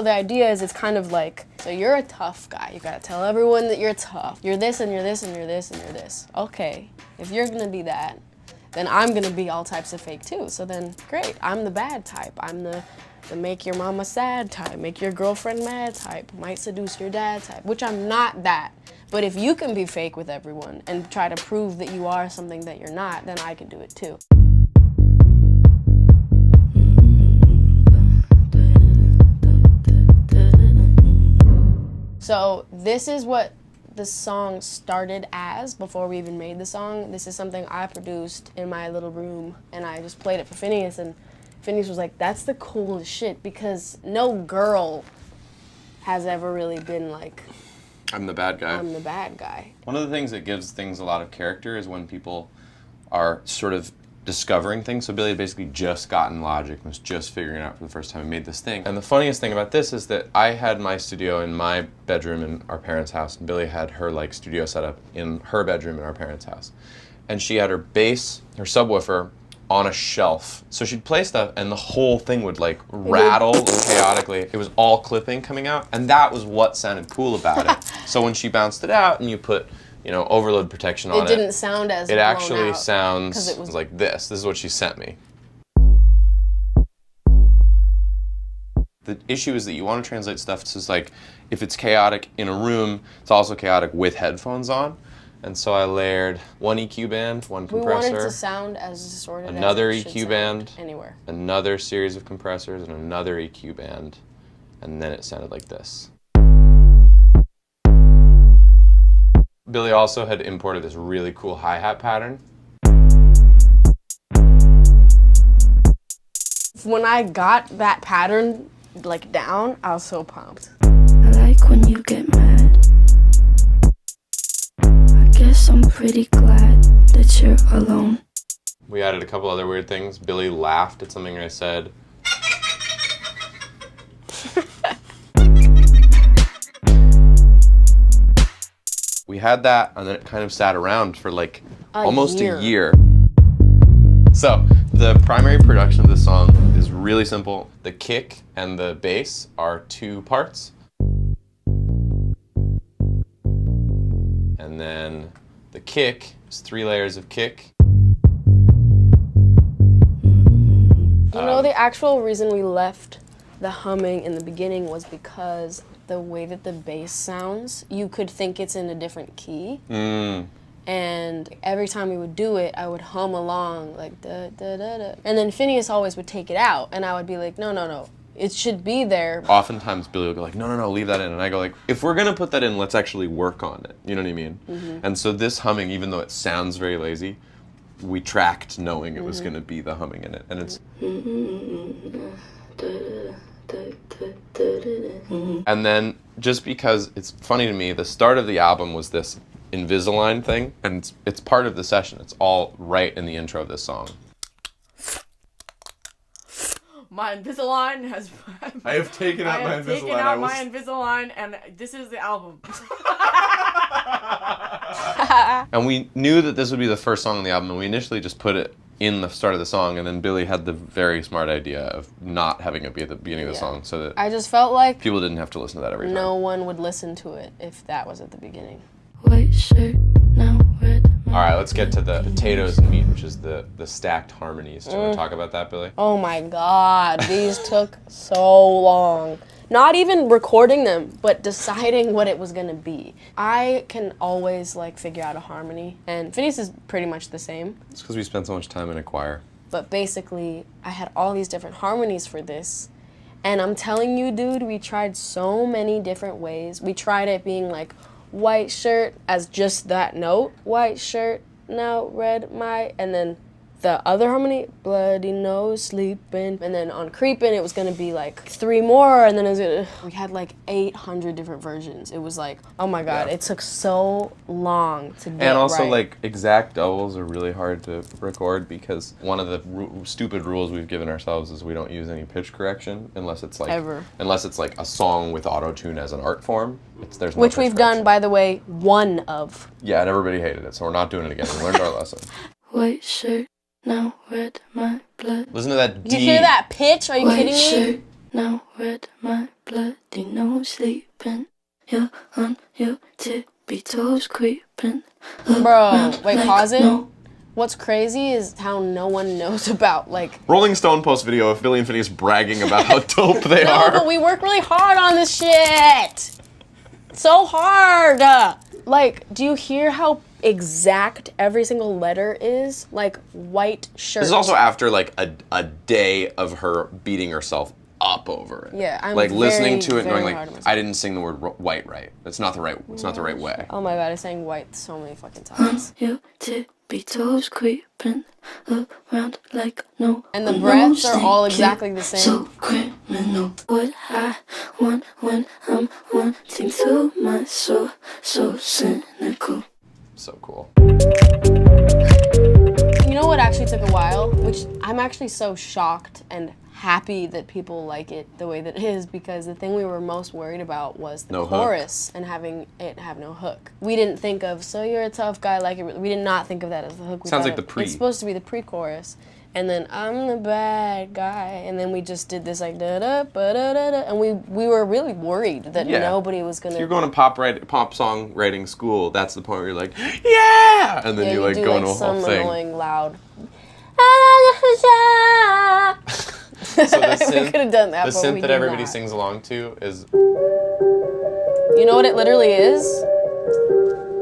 The idea is it's kind of like, so you're a tough guy. You gotta tell everyone that you're tough. You're this and you're this and you're this and you're this. Okay, if you're gonna be that, then I'm gonna be all types of fake too. So then, great, I'm the bad type. I'm the make your mama sad type, make your girlfriend mad type, might seduce your dad type, which I'm not that. But if you can be fake with everyone and try to prove that you are something that you're not, then I can do it too. So this is what the song started as before we even made the song. This is something I produced in my little room, and I just played it for Finneas, and Finneas was like, that's the coolest shit, because no girl has ever really been like, I'm the bad guy. I'm the bad guy. One of the things that gives things a lot of character is when people are sort of discovering things. So Billie had basically just gotten Logic and was just figuring it out for the first time and made this thing. And the funniest thing about this is that I had my studio in my bedroom in our parents' house, and Billie had her like studio set up in her bedroom in our parents' house. And she had her bass, her subwoofer, on a shelf. So she'd play stuff and the whole thing would like rattle chaotically. It was all clipping coming out, and that was what sounded cool about it. So when she bounced it out and you put, you know, overload protection on it, it didn't sound as it blown actually out, sounds it was like this. This is what she sent me. The issue is that you want to translate stuff to, like, if it's chaotic in a room, it's also chaotic with headphones on. And so I layered one EQ band, one compressor. We wanted to sound as distorted another as it EQ should band, sound anywhere. Another series of compressors, and another EQ band. And then it sounded like this. Billie also had imported this really cool hi-hat pattern. When I got that pattern like down, I was so pumped. I like when you get mad. I guess I'm pretty glad that you're alone. We added a couple other weird things. Billie laughed at something I said. We had that, and then it kind of sat around for like almost a year. So the primary production of this song is really simple. The kick and the bass are 2 parts. And then the kick is 3 layers of kick. You know, the actual reason we left the humming in the beginning was because the way that the bass sounds, you could think it's in a different key. And every time we would do it, I would hum along like da da da da. And then Finneas always would take it out, and I would be like, no, no, no, it should be there. Oftentimes Billie would go like, no, no, no, leave that in. And I go like, if we're gonna put that in, let's actually work on it. You know what I mean? And so this humming, even though it sounds very lazy, we tracked knowing it was gonna be the humming in it. And it's... And then, just because it's funny to me, the start of the album was this Invisalign thing, and it's part of the session. It's all right in the intro of this song. My Invisalign has... I have taken out my Invisalign. taken out my Invisalign, and this is the album. And we knew that this would be the first song on the album, and we initially just put it in the start of the song, and then Billie had the very smart idea of not having it be at the beginning of the song, so that I just felt like people didn't have to listen to that every time. no one would listen to it if that was at the beginning. White shirt, now red. All right, let's get to the potatoes and meat, which is the stacked harmonies. Do you want to talk about that, Billie? Oh my God, these took so long. Not even recording them, but deciding what it was gonna be. I can always like figure out a harmony, and Finneas is pretty much the same. It's because we spent so much time in a choir. But basically, I had all these different harmonies for this. And I'm telling you, dude, we tried so many different ways. We tried it being like white shirt as just that note. White shirt, now red my, and then the other harmony, bloody nose sleeping. And then on creeping, it was gonna be like 3 more, and then it was gonna, we had like 800 different versions. It was like, oh my God, Yeah. it took so long to get And also, right. like, exact doubles are really hard to record because one of the stupid rules we've given ourselves is we don't use any pitch correction unless it's like unless it's like a song with auto-tune as an art form. There's no Which pitch we've done, correction. by the way, 1 of. Yeah, and everybody hated it, so we're not doing it again. We learned our lesson. White shirt, now red my blood. Listen to that D. You hear that pitch? Are you White kidding me? shirt, now. Red my bloody nose sleeping. You're on your tippy toes creeping. Bro, wait, pause it. What's crazy is how no one knows about, like... Rolling Stone posts video of Billie and Phineas bragging about how dope they No, are. but we work really hard on this shit! So hard! Like, do you hear how exact every single letter is? Like, white shirt. This is also after, like, a day of her beating herself up over it. Yeah, I'm like listening very, to it, knowing very like hard on myself. I didn't sing the word white right. It's not the right. It's not the right way. Oh my god, I sang white so many fucking times. Your tippy toes creeping around like no. And the breaths are all exactly the same. So criminal. What I want when I'm wanting to my soul, so cynical. So cool. You know what actually took a while? Which I'm actually so shocked and happy that people like it the way that it is, because the thing we were most worried about was the No hook. chorus and having it have no hook. We didn't think of, so you're a tough guy, like it. We did not think of that as the hook. We Sounds thought like the pre. It's supposed to be the pre-chorus. And then I'm the bad guy, and then we just did this like da da ba da da da, and we were really worried that Yeah. nobody was gonna. If you're going to pop song writing school, that's the point where you're like, yeah, and then Yeah, you like do go like into a some whole thing. annoying loud. So the we synth, could have done that. the but we synth that did everybody not. sings along to is You know what it literally is?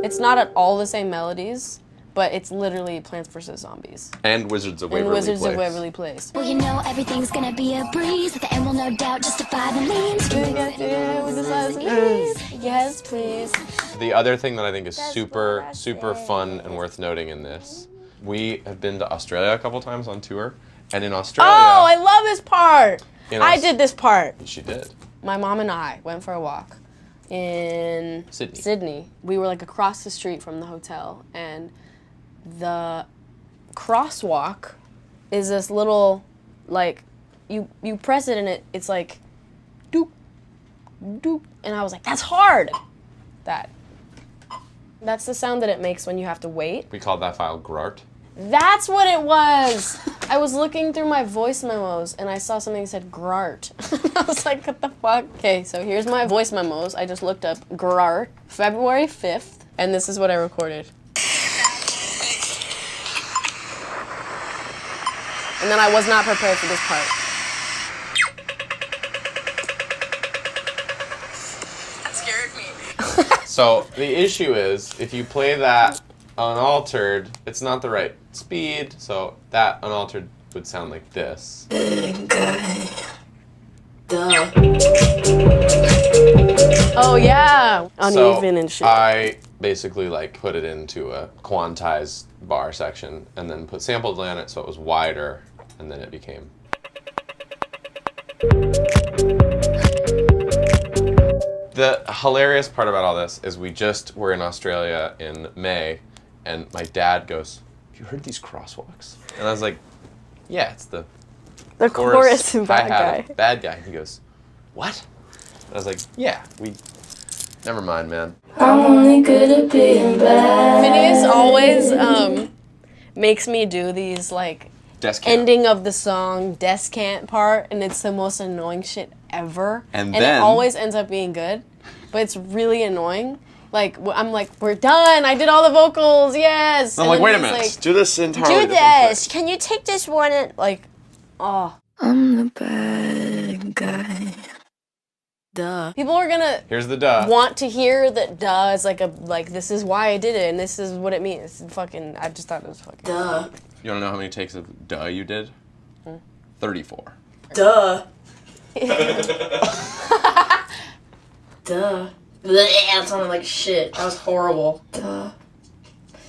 It's not at all the same melodies, but it's literally Plants vs. Zombies. and Wizards of And Waverly Wizards Place. of Waverly Place. Well, you know everything's gonna be a breeze. At the end, will no doubt justify the means. Yes, please. The other thing that I think is super fun and worth noting in this, we have been to Australia a couple times on tour, and in Australia, Oh, I love this part. In I Aus- did this part. she did. My mom and I went for a walk in Sydney. We were like across the street from the hotel, and the crosswalk is this little, like, you press it and it's like, doop, doop, and I was like, that's hard. That's the sound that it makes when you have to wait. We called that file Grart. That's what it was. I was looking through my voice memos and I saw something that said Grart. I was like, what the fuck? Okay, so here's my voice memos. I just looked up Grart, February 5th, and this is what I recorded. And then I was not prepared for this part. That scared me. So the issue is, if you play that unaltered, it's not the right speed, so that unaltered would sound like this. Oh yeah, uneven So and shit. I basically like put it into a quantized bar section and then put sample delay on it so it was wider, and then it became. The hilarious part about all this is we just were in Australia in May, and my dad goes, "Have you heard these crosswalks?" And I was like, "Yeah, it's the the chorus and bad hi-hat guy. of bad guy." He goes, "What?" And I was like, "Yeah, never mind, man." I'm only good at being bad. Phineas always makes me do these like Descant. ending of the song descant part, and it's the most annoying shit ever. And it then- always ends up being good, but it's really annoying. Like I'm like, we're done. I did all the vocals. Yes. I'm And like, then wait a he's minute, like, do this entirely do different this. thing. Can you take this one and like, oh, I'm the bad guy. duh. People are gonna Here's the duh. want to hear that duh is like this is why I did it and this is what it means. Fucking, I just thought it was fucking. Duh. You wanna know how many takes of duh you did? 34. Duh. Duh. Blech, it sounded like shit. That was horrible. Duh.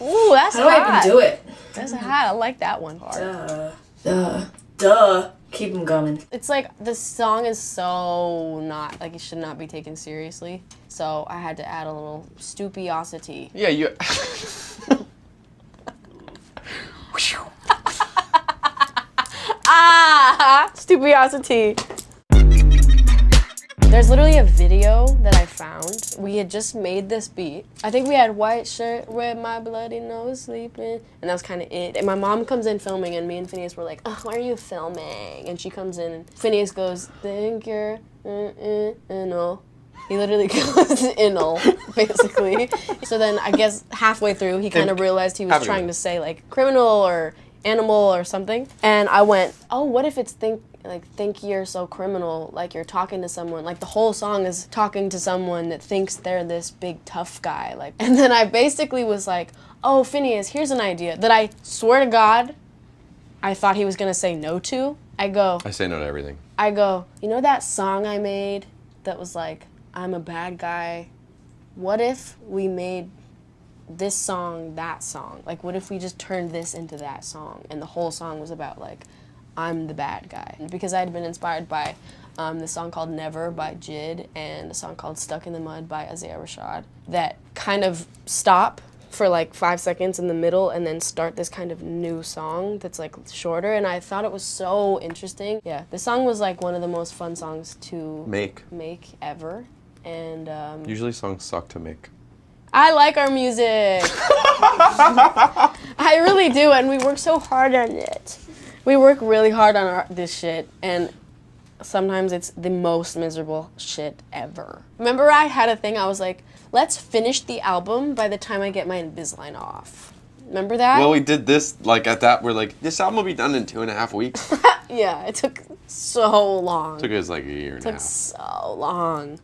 Ooh, that's How do I hot. even do it? That's hot. I like that one. Duh. Duh. Duh. Keep them coming. It's like the song is so not like it should not be taken seriously. So I had to add a little stupiosity. Yeah, you. Ah, stupiosity. There's literally a video that I found. We had just made this beat. I think we had white shirt with my bloody nose sleeping, and that was kind of it. And my mom comes in filming, and me and Phineas were like, "Oh, why are you filming?" And she comes in, and Phineas goes, "Think you're no." He literally goes inal, basically. So then I guess halfway through, he kind of realized he was trying to say like criminal or animal or something. And I went, oh, what if it's think you're so criminal, like you're talking to someone, like the whole song is talking to someone that thinks they're this big tough guy. Like, and then I basically was like, oh, Phineas, here's an idea that I swear to God, I thought he was gonna say no to. I say no to everything. I go, you know that song I made that was like, I'm a bad guy? What if we made this song that song? Like, what if we just turned this into that song? And the whole song was about, like, I'm the bad guy. Because I had been inspired by this song called Never by Jid and a song called Stuck in the Mud by Isaiah Rashad that kind of stop for like 5 seconds in the middle and then start this kind of new song that's like shorter, and I thought it was so interesting. Yeah, this song was like one of the most fun songs to make ever. And usually songs suck to make. I like our music. I really do, and we work so hard on it. We work really hard on this shit, and sometimes it's the most miserable shit ever. Remember I had a thing, I was like, let's finish the album by the time I get my Invisalign off. Remember that? Well, we did this, like at that, we're like, this album will be done in 2.5 weeks. Yeah, it took so long. Took us like a year and a half. It took so long.